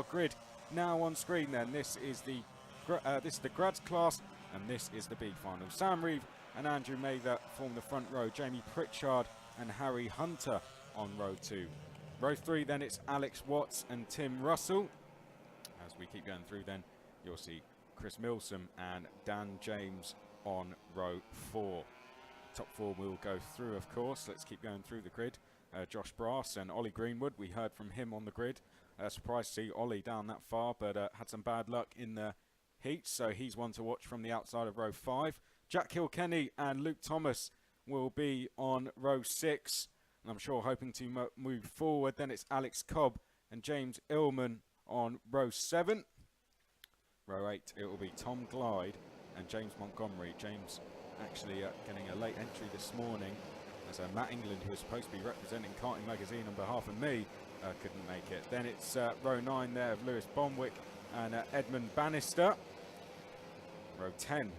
our grid now on screen then. This is the grads class, and this is the B final. Sam Reeve and Andrew Mather form the front row. Jamie Pritchard and Harry Hunter on row 2. Row 3 then, it's Alex Watts and Tim Russell. As we keep going through then, you'll see Chris Milsom and Dan James on row 4. Top 4 will go through, of course. Let's keep going through the grid. Josh Brass and Ollie Greenwood, we heard from him on the grid. Surprised to see Ollie down that far, but had some bad luck in the heat, so he's one to watch from the outside of row 5. Jack Kilkenny and Luke Thomas will be on row 6, and I'm sure hoping to move forward. Then it's Alex Cobb and James Illman on row 7. Row 8, it will be Tom Glyde and James Montgomery. James actually getting a late entry this morning, as Matt England, who was supposed to be representing Karting Magazine on behalf of me, couldn't make it. Then it's row 9 there of Lewis Bonwick and Edmund Bannister. Row 10,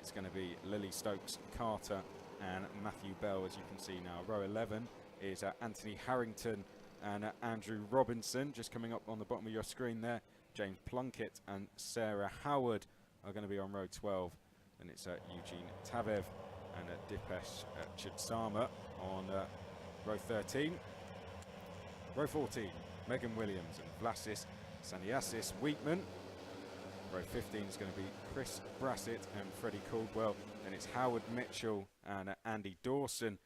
it's going to be Lily Stokes Carter and Matthew Bell, as you can see now. Row 11 is Anthony Harrington and Andrew Robinson. Just coming up on the bottom of your screen there, James Plunkett and Sarah Howard are going to be on row 12. Then it's Eugene Tavev and Dipesh Chidsama on row 13. Row 14, Megan Williams and Vlasis Saniasis Wheatman. Row 15 is going to be Chris Brassett and Freddie Caldwell. Then it's Howard Mitchell and Andy Dawson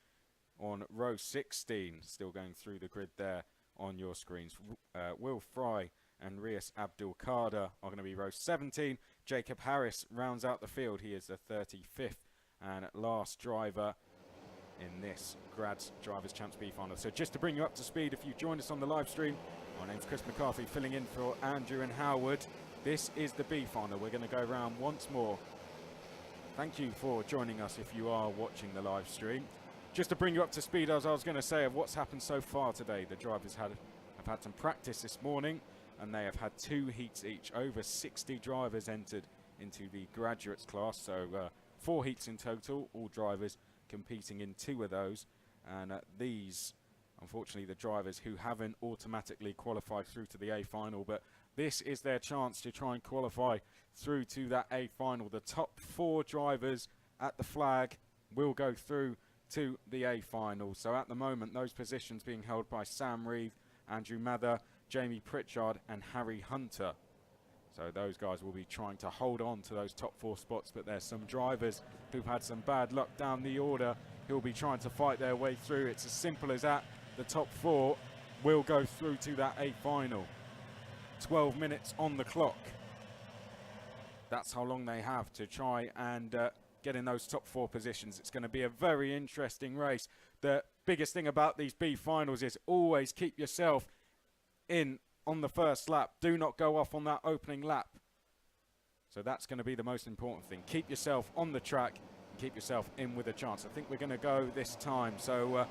on row 16. Still going through the grid there on your screens. Will Fry and Rias Abdul Qadir are going to be row 17. Jacob Harris rounds out the field. He is the 35th and last driver in this Grads Drivers' Champs B final. So just to bring you up to speed, if you joined us on the live stream, my name's Chris McCarthy, filling in for Andrew and Howard. This is the B final. We're going to go around once more. Thank you for joining us if you are watching the live stream. Just to bring you up to speed, as I was going to say, of what's happened so far today. The drivers have had some practice this morning, and they have had 2 heats each. Over 60 drivers entered into the graduates class, so 4 heats in total, all drivers competing in 2 of those. And these, unfortunately, the drivers who haven't automatically qualified through to the A final, but this is their chance to try and qualify through to that A final. The top 4 drivers at the flag will go through to the A final. So at the moment, those positions being held by Sam Reeve, Andrew Mather, Jamie Pritchard and Harry Hunter. So those guys will be trying to hold on to those top 4 spots, but there's some drivers who've had some bad luck down the order who'll be trying to fight their way through. It's as simple as that. The top 4 will go through to that A final. 12 minutes on the clock. That's how long they have to try and get in those top 4 positions. It's going to be a very interesting race. The biggest thing about these B finals is always keep yourself in on the first lap. Do not go off on that opening lap. So that's going to be the most important thing. Keep yourself on the track and keep yourself in with a chance. I think we're going to go this time. So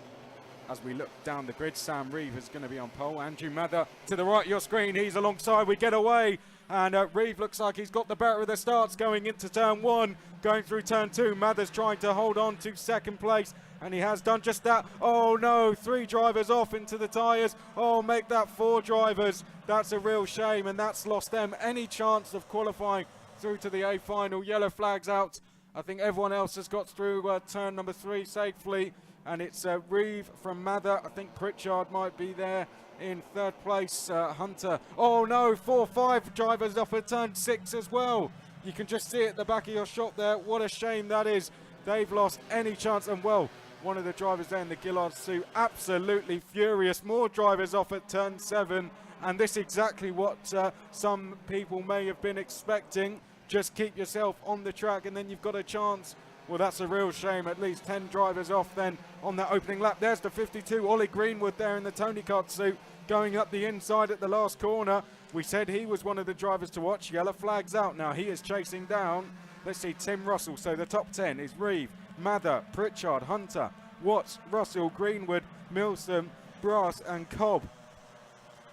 as we look down the grid, Sam Reeve is going to be on pole. Andrew Mather to the right of your screen. He's alongside. We get away. And Reeve looks like he's got the better of the starts going into turn 1. Going through turn 2. Mather's trying to hold on to second place. And he has done just that. Oh no, 3 drivers off into the tyres. Oh, make that 4 drivers. That's a real shame, and that's lost them any chance of qualifying through to the A final. Yellow flags out. I think everyone else has got through turn number 3 safely. And it's Reeve from Mather. I think Pritchard might be there in 3rd place. Hunter. Oh no, 4-5 drivers off at turn 6 as well. You can just see it at the back of your shot there. What a shame that is. They've lost any chance. And well, one of the drivers there in the Gillard suit, absolutely furious. More drivers off at turn 7. And this is exactly what some people may have been expecting. Just keep yourself on the track and then you've got a chance. Well, that's a real shame. At least 10 drivers off then on that opening lap. There's the 52, Ollie Greenwood there in the Tony Kart suit, going up the inside at the last corner. We said he was one of the drivers to watch. Yellow flags out now. He is chasing down. Let's see, Tim Russell. So the top 10 is Reeve, Mather, Pritchard, Hunter, Watts, Russell, Greenwood, Milsom, Brass and Cobb.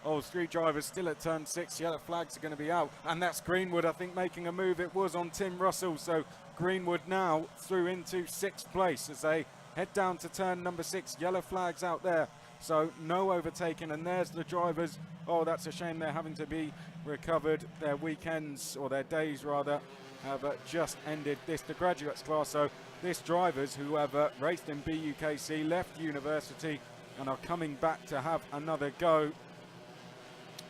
Oh, 3 drivers still at turn 6. Yellow flags are going to be out. And that's Greenwood, I think, making a move. It was on Tim Russell. So Greenwood now through into 6th place as they head down to turn number 6. Yellow flags out there So no overtaking, and there's the drivers. Oh, that's a shame they're having to be recovered. Their weekends, or their days rather, have just ended this, the graduates class. So this drivers who have raced in BUKC, left university and are coming back to have another go.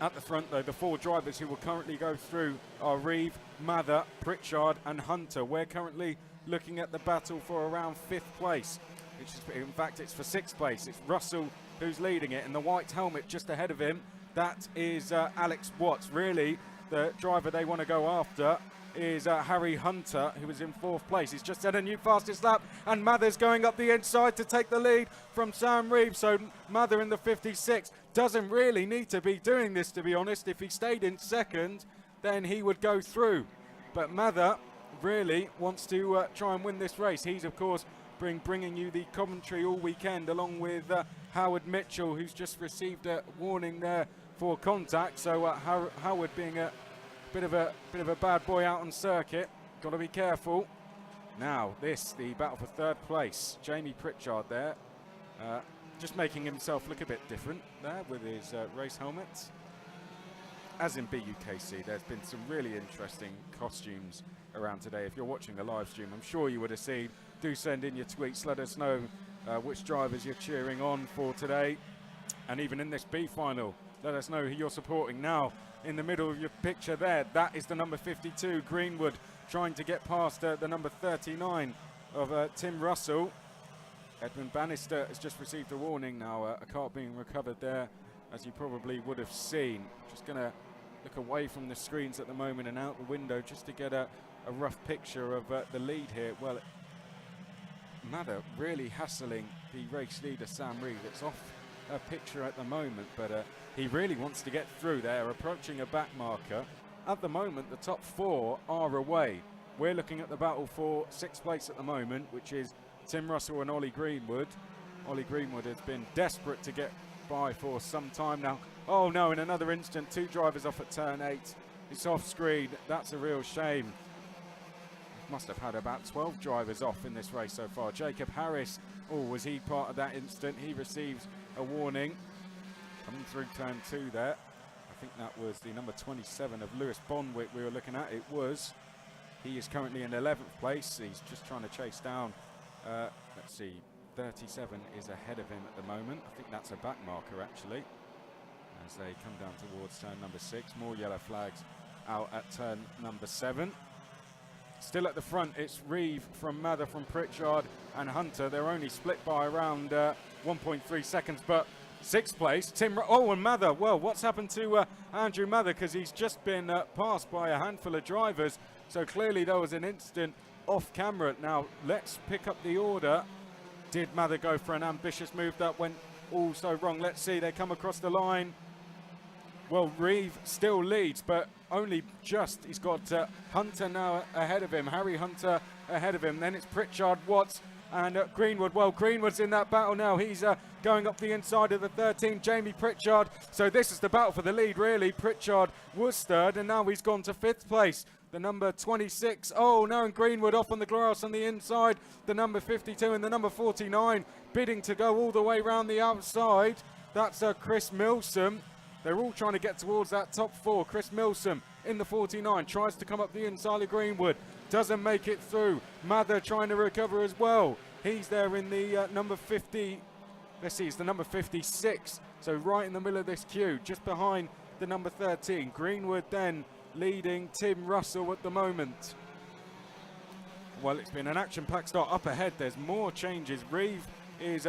At the front though, the 4 drivers who will currently go through are Reeve, Mather, Pritchard and Hunter. We're currently looking at the battle for around 5th place. Which is, in fact, it's for 6th place. It's Russell who's leading it in the white helmet just ahead of him. That is Alex Watts. Really, the driver they want to go after is Harry Hunter, who is in 4th place. He's just set a new fastest lap, and Mather's going up the inside to take the lead from Sam Reeve. So Mather in the 56 doesn't really need to be doing this, to be honest. If he stayed in 2nd, then he would go through. But Mather really wants to try and win this race. He's, of course, bringing you the commentary all weekend, along with Howard Mitchell, who's just received a warning there for contact. So Howard, being a bit of a bad boy out on circuit, got to be careful. Now the battle for 3rd place. Jamie Pritchard there, just making himself look a bit different there with his race helmet. As in BUKC, there's been some really interesting costumes around today. If you're watching the live stream, I'm sure you would have seen. Do send in your tweets, let us know which drivers you're cheering on for today. And even in this B final, let us know who you're supporting. Now, in the middle of your picture there, that is the number 52, Greenwood, trying to get past the number 39 of Tim Russell. Edmund Bannister has just received a warning now, a car being recovered there, as you probably would have seen. Just going to look away from the screens at the moment and out the window just to get a rough picture of the lead here. Well, Mather really hassling the race leader Sam Reeve. It's off a picture at the moment, but he really wants to get through there, approaching a back marker. At the moment, the top 4 are away. We're looking at the battle for 6th place at the moment, which is Tim Russell and Ollie Greenwood. Ollie Greenwood has been desperate to get by for some time now. Oh no, in another instant, 2 drivers off at turn 8. It's off screen. That's a real shame. Must have had about 12 drivers off in this race so far. Jacob Harris, oh, was he part of that instant? He receives a warning. Coming through turn 2 there. I think that was the number 27 of Lewis Bonwick we were looking at. It was. He is currently in 11th place. He's just trying to chase down, let's see, 37 is ahead of him at the moment. I think that's a back marker actually, as they come down towards turn number 6. More yellow flags out at turn number 7. Still at the front, it's Reeve from Mather, from Pritchard and Hunter. They're only split by around 1.3 seconds, but 6th place, and Mather. Well, what's happened to Andrew Mather? Because he's just been passed by a handful of drivers. So clearly there was an incident off camera. Now let's pick up the order. Did Mather go for an ambitious move that went all so wrong? Let's see, they come across the line. Well, Reeve still leads, but only just. He's got Hunter now ahead of him, Harry Hunter ahead of him. Then it's Pritchard, Watts and Greenwood. Well, Greenwood's in that battle now. He's going up the inside of the 13, Jamie Pritchard. So this is the battle for the lead, really. Pritchard was 3rd, and now he's gone to 5th place. The number 26, oh no, and Greenwood off on the grass on the inside. The number 52 and the number 49 bidding to go all the way round the outside. That's Chris Milsom. They're all trying to get towards that top 4. Chris Milsom in the 49 tries to come up the inside of Greenwood. Doesn't make it through. Mather trying to recover as well. He's there in the number 50. Let's see, it's the number 56. So right in the middle of this queue, just behind the number 13. Greenwood then leading Tim Russell at the moment. Well, it's been an action-packed start. Up ahead, there's more changes. Reeve is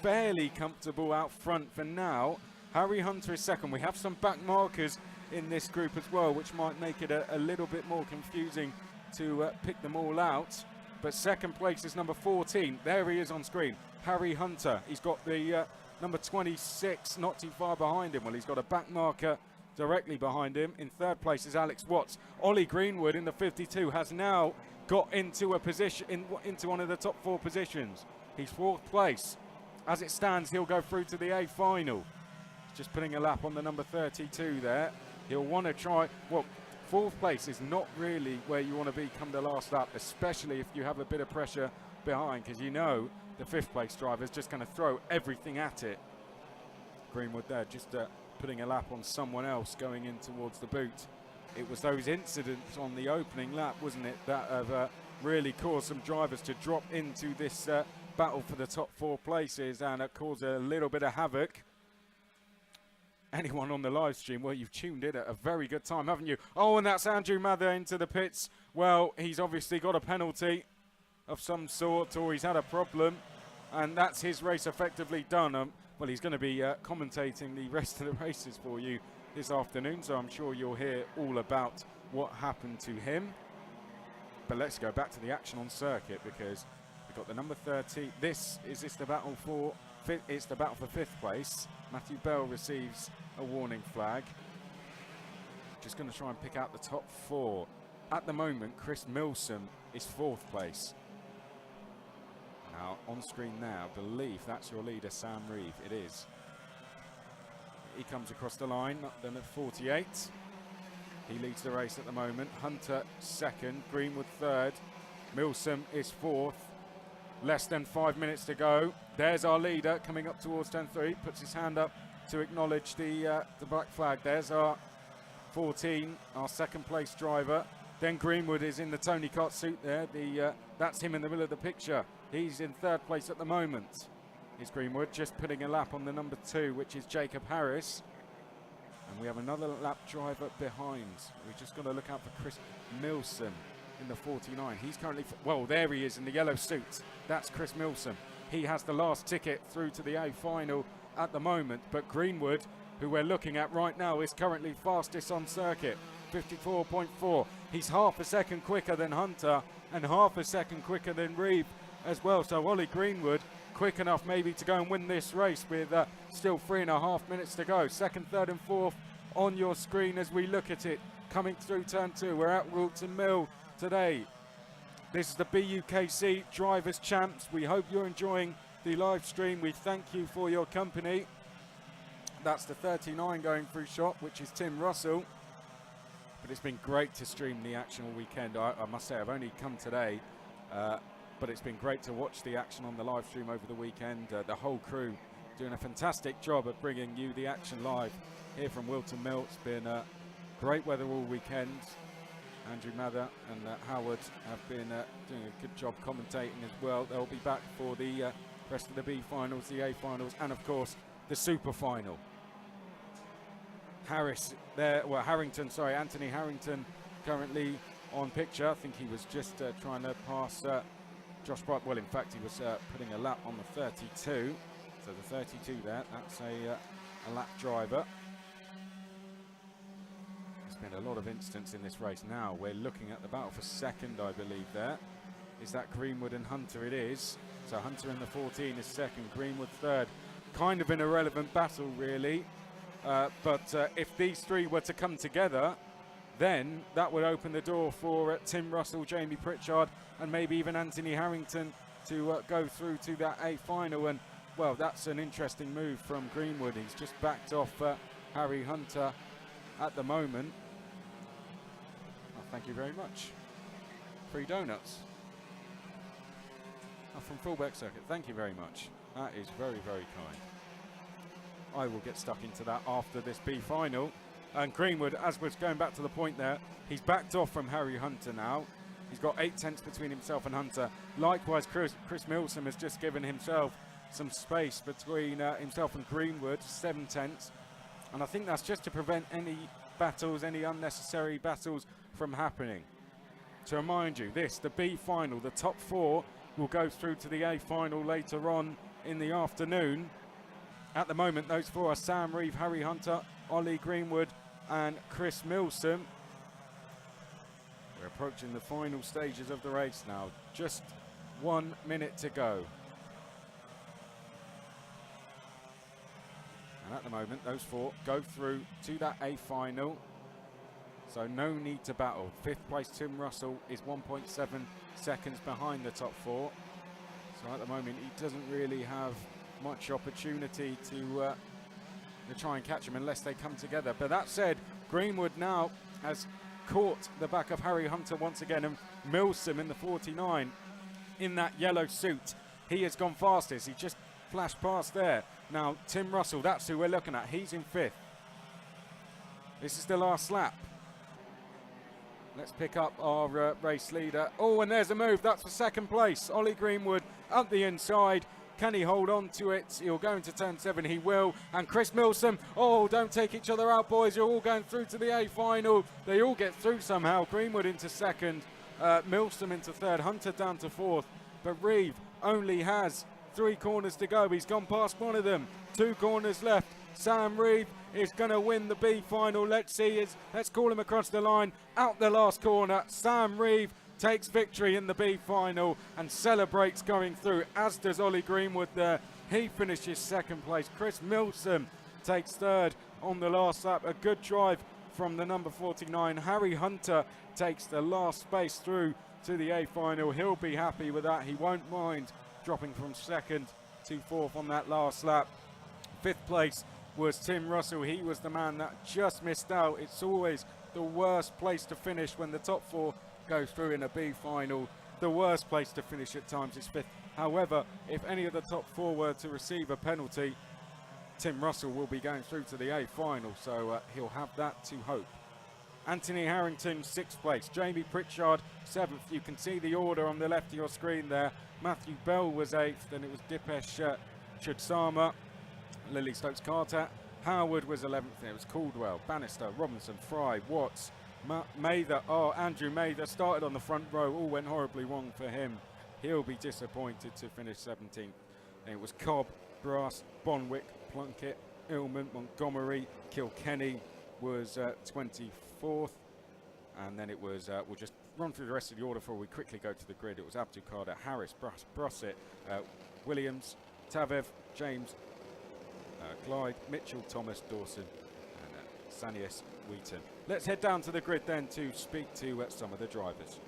fairly comfortable out front for now. Harry Hunter is 2nd. We have some back markers in this group as well, which might make it a little bit more confusing to pick them all out. But 2nd place is number 14. There he is on screen. Harry Hunter. He's got the number 26 not too far behind him. Well, he's got a back marker directly behind him. In 3rd place is Alex Watts. Ollie Greenwood in the 52 has now got into a position, into one of the top 4 positions. He's 4th place. As it stands, he'll go through to the A final. Just putting a lap on the number 32 there. He'll want to try, well, 4th place is not really where you want to be come the last lap, especially if you have a bit of pressure behind, because you know the 5th place driver is just going to throw everything at it. Greenwood there, just putting a lap on someone else going in towards the boot. It was those incidents on the opening lap, wasn't it, that have really caused some drivers to drop into this battle for the top 4 places, and it caused a little bit of havoc. Anyone on the live stream, well, you've tuned in at a very good time, haven't you? Oh, and that's Andrew Mather into the pits. Well, he's obviously got a penalty of some sort, or he's had a problem, and that's his race effectively done. Well, he's going to be commentating the rest of the races for you this afternoon, so I'm sure you'll hear all about what happened to him. But let's go back to the action on circuit, because we've got the number 30. Is this the battle for fifth? It's the battle for 5th place. Matthew Bell receives a warning flag. Just going to try and pick out the top 4. At the moment, Chris Milsom is 4th place. Now, on screen now, I believe that's your leader, Sam Reeve. It is. He comes across the line, up then at 48. He leads the race at the moment. Hunter 2nd, Greenwood 3rd. Milsom is 4th. Less than 5 minutes to go. There's our leader coming up towards turn 3. Puts his hand up to acknowledge the black flag. There's our 14, our 2nd place driver. Then Greenwood is in the Tony Cott suit there. That's him in the middle of the picture. He's in 3rd place at the moment. Is Greenwood just putting a lap on the number 2, which is Jacob Harris. And we have another lap driver behind. We're just going to look out for Chris Milsom in the 49. He's currently, well, there he is in the yellow suit. That's Chris Milsom. He has the last ticket through to the A final at the moment. But Greenwood, who we're looking at right now, is currently fastest on circuit. 54.4. He's half a second quicker than Hunter and half a second quicker than Reeve as well. So Ollie Greenwood, quick enough maybe to go and win this race with still 3.5 minutes to go. 2nd, 3rd and 4th on your screen as we look at it. Coming through turn 2, we're at Whilton Mill today. This is the BUKC Drivers' Champs. We hope you're enjoying the live stream. We thank you for your company. That's the 39 going through shot, which is Tim Russell. But it's been great to stream the action all weekend. I must say, I've only come today, but it's been great to watch the action on the live stream over the weekend. The whole crew doing a fantastic job at bringing you the action live here from Whilton Mill. It's been great weather all weekend. Andrew Mather and Howard have been doing a good job commentating as well. They'll be back for the rest of the B finals, the A finals, and of course the super final. Anthony Harrington currently on picture. I think he was just trying to pass Josh Bright. Well, in fact, he was putting a lap on the 32. So the 32 there, that's a lap driver. There's been a lot of incidents in this race. Now we're looking at the battle for 2nd, I believe there. Is that Greenwood and Hunter? It is. So Hunter in the 14 is 2nd, Greenwood 3rd. Kind of an irrelevant battle, really. But if these 3 were to come together, then that would open the door for Tim Russell, Jamie Pritchard, and maybe even Anthony Harrington to go through to that A final. And, well, that's an interesting move from Greenwood. He's just backed off Harry Hunter at the moment. Oh, thank you very much. Free donuts. Oh, from Fullback Circuit. Thank you very much. That is very, very kind. I will get stuck into that after this B final. And Greenwood, as was going back to the point there, he's backed off from Harry Hunter now. He's got 8 tenths between himself and Hunter. Likewise, Chris Milsom has just given himself some space between himself and Greenwood, 7 tenths. And I think that's just to prevent any battles, any unnecessary battles from happening. To remind you, the B final, the top 4 will go through to the A final later on in the afternoon. At the moment, those 4 are Sam Reeve, Harry Hunter, Ollie Greenwood and Chris Milsom. We're approaching the final stages of the race now. Just 1 minute to go. And at the moment, those 4 go through to that A final. So no need to battle. 5th place Tim Russell is 1.7 seconds behind the top 4. So at the moment, he doesn't really have much opportunity to try and catch him unless they come together. But that said, Greenwood now has caught the back of Harry Hunter once again, and Milsom in the 49 in that yellow suit. He has gone fastest. He just flashed past there. Now, Tim Russell, that's who we're looking at. He's in 5th. This is the last lap. Let's pick up our race leader. Oh, and there's a move. That's for 2nd place. Ollie Greenwood up the inside. Can he hold on to it? He'll go into turn 7. He will. And Chris Milsom. Oh, don't take each other out, boys. You're all going through to the A final. They all get through somehow. Greenwood into 2nd. Milsom into 3rd. Hunter down to 4th. But Reeve only has 3 corners to go. He's gone past one of them. 2 corners left. Sam Reeve is going to win the B final. Let's see. Let's call him across the line. Out the last corner. Sam Reeve takes victory in the B final and celebrates going through, as does Ollie Greenwood there. He finishes 2nd place. Chris Milsom takes 3rd on the last lap. A good drive from the number 49. Harry Hunter takes the last space through to the A final. He'll be happy with that. He won't mind dropping from 2nd to 4th on that last lap. 5th place was Tim Russell. He was the man that just missed out. It's always the worst place to finish when the top 4 goes through in a B final. The worst place to finish at times is 5th. However, if any of the top 4 were to receive a penalty, Tim Russell will be going through to the A final, so he'll have that to hope. Anthony Harrington, 6th place. Jamie Pritchard, 7th. You can see the order on the left of your screen there. Matthew Bell was 8th, then it was Dipesh Chudsama, Lily Stokes-Carter. Howard was 11th, it was Caldwell, Bannister, Robinson, Fry, Watts, Mather. Oh, Andrew Mather started on the front row. All went horribly wrong for him. He'll be disappointed to finish 17th. And it was Cobb, Brass, Bonwick, Plunkett, Illman, Montgomery, Kilkenny was 24th. And then it was, we'll just run through the rest of the order before we quickly go to the grid. It was Abdulkader, Harris, Brossett, Williams, Tavev, James, Clyde, Mitchell, Thomas, Dawson, and Sanias Wheaton. Let's head down to the grid then to speak to some of the drivers.